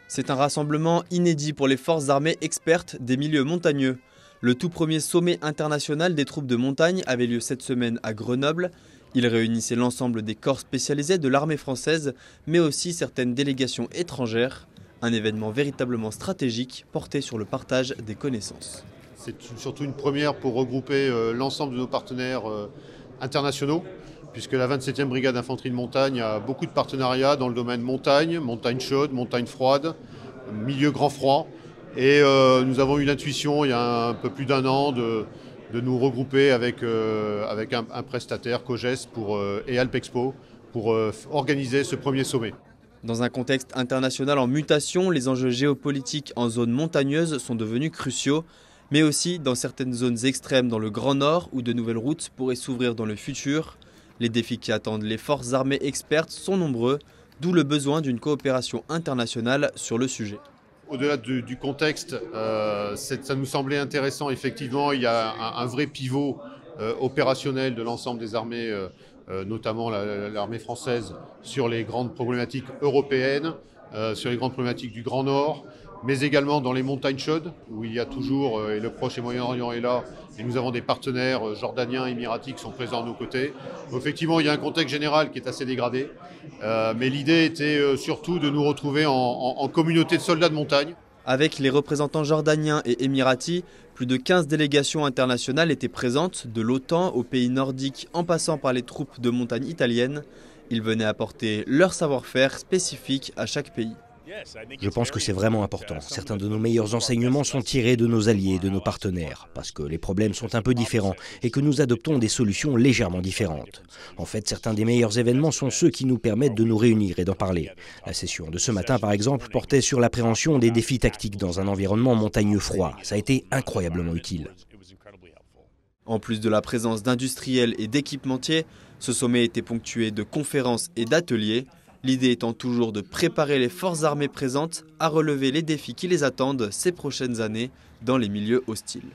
C'est un rassemblement inédit pour les forces armées expertes des milieux montagneux. Le tout premier sommet international des troupes de montagne avait lieu cette semaine à Grenoble. Il réunissait l'ensemble des corps spécialisés de l'armée française, mais aussi certaines délégations étrangères. Un événement véritablement stratégique porté sur le partage des connaissances. C'est surtout une première pour regrouper l'ensemble de nos partenaires internationaux, puisque la 27e brigade d'infanterie de montagne a beaucoup de partenariats dans le domaine montagne, montagne chaude, montagne froide, milieu grand froid. Et nous avons eu l'intuition il y a un peu plus d'un an de nous regrouper avec un prestataire, COGES et Alpexpo, pour organiser ce premier sommet. Dans un contexte international en mutation, les enjeux géopolitiques en zone montagneuse sont devenus cruciaux, mais aussi dans certaines zones extrêmes dans le Grand Nord où de nouvelles routes pourraient s'ouvrir dans le futur. Les défis qui attendent les forces armées expertes sont nombreux, d'où le besoin d'une coopération internationale sur le sujet. Au-delà du contexte, ça nous semblait intéressant. Effectivement, il y a un vrai pivot opérationnel de l'ensemble des armées, notamment l'armée française, sur les grandes problématiques européennes, sur les grandes problématiques du Grand Nord, mais également dans les montagnes chaudes, où il y a toujours, et le Proche et Moyen-Orient est là, et nous avons des partenaires jordaniens, émiratis qui sont présents à nos côtés. Donc, effectivement, il y a un contexte général qui est assez dégradé, mais l'idée était surtout de nous retrouver en communauté de soldats de montagne. Avec les représentants jordaniens et émiratis, plus de 15 délégations internationales étaient présentes, de l'OTAN aux pays nordiques en passant par les troupes de montagne italiennes. Ils venaient apporter leur savoir-faire spécifique à chaque pays. Je pense que c'est vraiment important. Certains de nos meilleurs enseignements sont tirés de nos alliés et de nos partenaires, parce que les problèmes sont un peu différents et que nous adoptons des solutions légèrement différentes. En fait, certains des meilleurs événements sont ceux qui nous permettent de nous réunir et d'en parler. La session de ce matin, par exemple, portait sur l'appréhension des défis tactiques dans un environnement montagneux froid. Ça a été incroyablement utile. En plus de la présence d'industriels et d'équipementiers, ce sommet était ponctué de conférences et d'ateliers. L'idée étant toujours de préparer les forces armées présentes à relever les défis qui les attendent ces prochaines années dans les milieux hostiles.